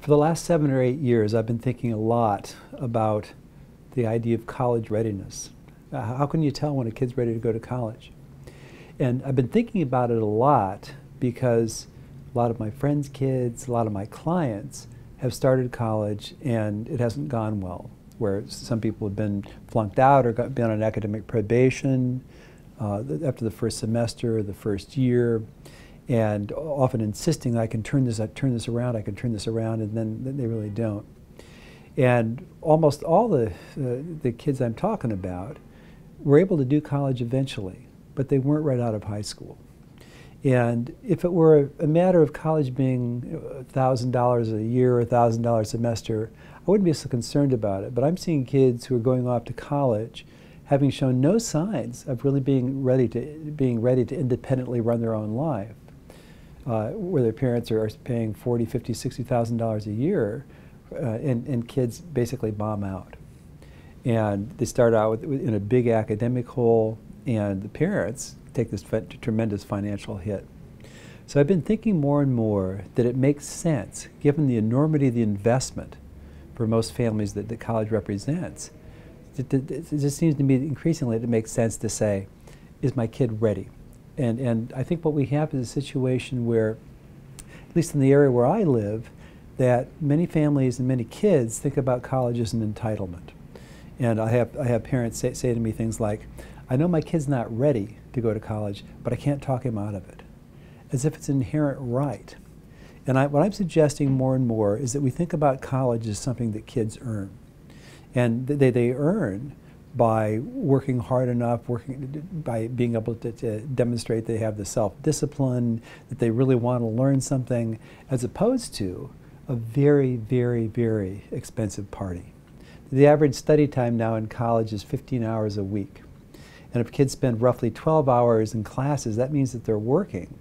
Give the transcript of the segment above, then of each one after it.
For the last 7 or 8 years, I've been thinking a lot about the idea of college readiness. How can you tell when a kid's ready to go to college? And I've been thinking about it a lot because a lot of my friends' kids, a lot of my clients have started college and it hasn't gone well, where some people have been flunked out or been on academic probation after the first semester, the first year, and often insisting I can turn this around, and then they really don't. And almost all the kids I'm talking about were able to do college eventually, but they weren't right out of high school. And if it were a matter of college being $1,000 a year or $1,000 a semester, I wouldn't be so concerned about it. But I'm seeing kids who are going off to college having shown no signs of really being ready to independently run their own life, where their parents are paying $40,000, $50,000, $60,000 a year, and kids basically bomb out. And they start out in a big academic hole, and the parents take this tremendous financial hit. So I've been thinking more and more that it makes sense, given the enormity of the investment for most families that college represents. It just seems to me increasingly it makes sense to say, is my kid ready? And I think what we have is a situation where, at least in the area where I live, that many families and many kids think about college as an entitlement. And I have parents say to me things like, I know my kid's not ready to go to college, but I can't talk him out of it, as if it's an inherent right. And what I'm suggesting more and more is that we think about college as something that kids earn. And they earn by working hard enough, by being able to demonstrate they have the self-discipline, that they really want to learn something, as opposed to a very, very, very expensive party. The average study time now in college is 15 hours a week. And if kids spend roughly 12 hours in classes, that means that they're working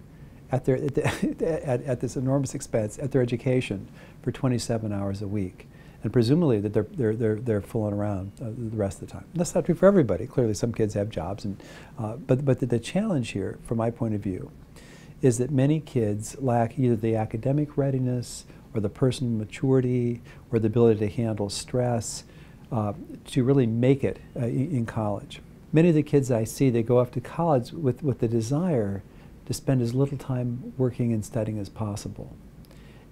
at this enormous expense at their education for 27 hours a week. And presumably that they're fooling around the rest of the time. That's not true for everybody. Clearly some kids have jobs, but the challenge here, from my point of view, is that many kids lack either the academic readiness or the personal maturity or the ability to handle stress to really make it in college. Many of the kids I see, they go off to college with the desire to spend as little time working and studying as possible.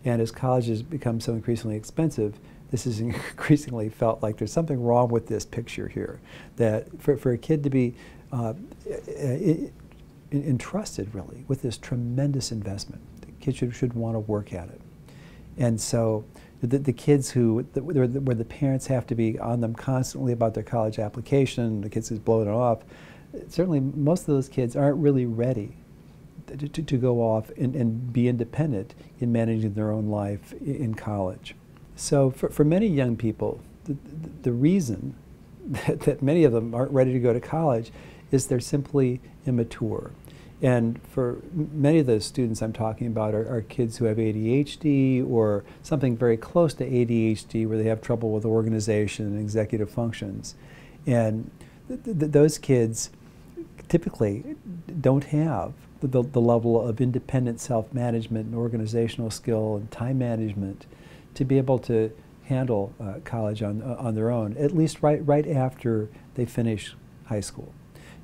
And as college has become so increasingly expensive, this is increasingly felt like there's something wrong with this picture here. That for a kid to be entrusted really with this tremendous investment, the kid should want to work at it. And so the kids where the parents have to be on them constantly about their college application, the kids who's blowing it off, certainly most of those kids aren't really ready to go off and be independent in managing their own life in college. So for many young people, the reason that many of them aren't ready to go to college is they're simply immature. And for many of the students I'm talking about are kids who have ADHD or something very close to ADHD, where they have trouble with organization and executive functions. And those kids typically don't have the level of independent self-management and organizational skill and time management to be able to handle college on their own, at least right after they finish high school.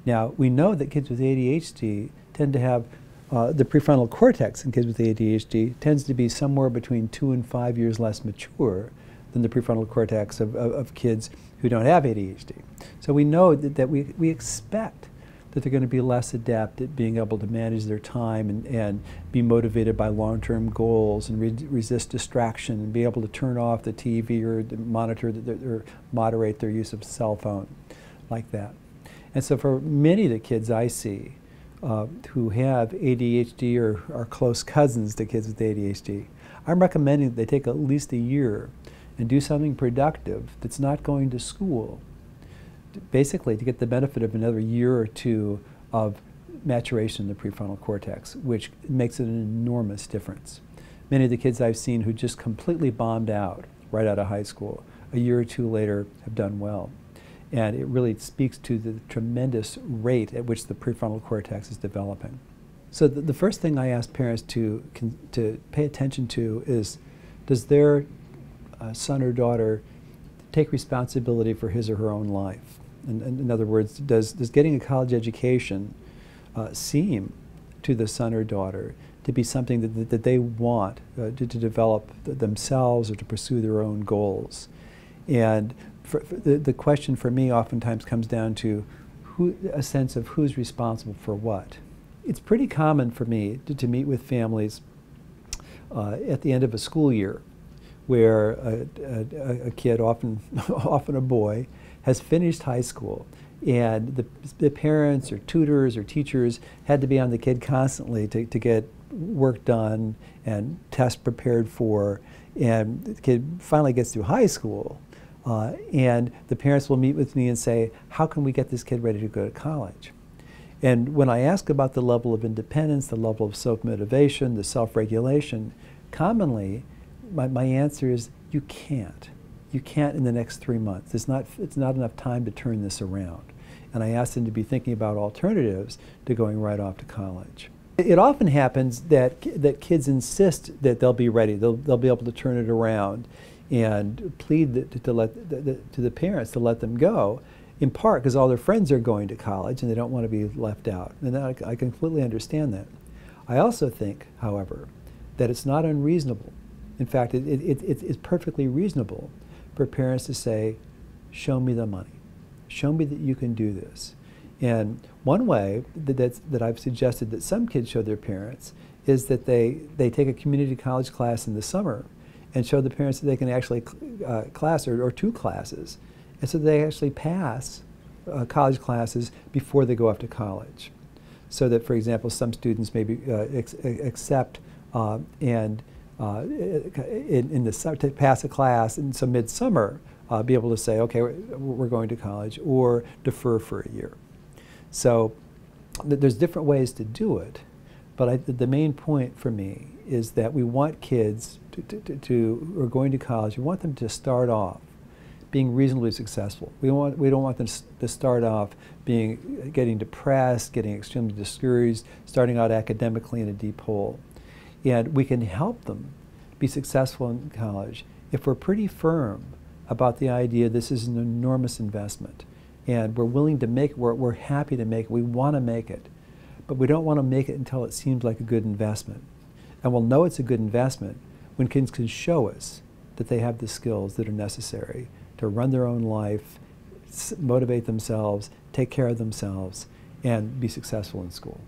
Now, we know that kids with ADHD tend to have the prefrontal cortex in kids with ADHD tends to be somewhere between 2 and 5 years less mature than the prefrontal cortex of kids who don't have ADHD. So we know that we expect that they're going to be less adept at being able to manage their time and be motivated by long-term goals and resist distraction and be able to turn off the TV or monitor or moderate their use of cell phone like that. And so for many of the kids I see who have ADHD or are close cousins to kids with ADHD, I'm recommending that they take at least a year and do something productive that's not going to school, basically to get the benefit of another year or two of maturation in the prefrontal cortex, which makes an enormous difference. Many of the kids I've seen who just completely bombed out right out of high school, a year or two later have done well. And it really speaks to the tremendous rate at which the prefrontal cortex is developing. So the first thing I ask parents to pay attention to is does their son or daughter take responsibility for his or her own life? In other words, does getting a college education seem to the son or daughter to be something that they want to develop themselves or to pursue their own goals? And the question for me oftentimes comes down to a sense of who's responsible for what. It's pretty common for me to meet with families at the end of a school year where a kid, often a boy, has finished high school, and the parents or tutors or teachers had to be on the kid constantly to get work done and tests prepared for, and the kid finally gets through high school, and the parents will meet with me and say, how can we get this kid ready to go to college? And when I ask about the level of independence, the level of self-motivation, the self-regulation, commonly my answer is you can't. You can't in the next 3 months. It's not enough time to turn this around. And I ask them to be thinking about alternatives to going right off to college. It often happens that kids insist that they'll be ready, they'll be able to turn it around, and plead to the parents to let them go, in part because all their friends are going to college and they don't want to be left out. And I completely understand that. I also think, however, that it's not unreasonable. In fact, it's perfectly reasonable for parents to say, show me the money. Show me that you can do this. And one way that I've suggested that some kids show their parents is that they take a community college class in the summer and show the parents that they can actually class or 2 classes. And so they actually pass college classes before they go off to college. So that, for example, some students maybe accept to pass a class in some midsummer, be able to say, okay, we're going to college, or defer for a year. So there's different ways to do it, but the main point for me is that we want kids who are going to college, we want them to start off being reasonably successful. We don't want them to start off getting depressed, getting extremely discouraged, starting out academically in a deep hole. And we can help them be successful in college if we're pretty firm about the idea this is an enormous investment, and we're willing to make it, we're happy to make it, we want to make it, but we don't want to make it until it seems like a good investment. And we'll know it's a good investment when kids can show us that they have the skills that are necessary to run their own life, motivate themselves, take care of themselves, and be successful in school.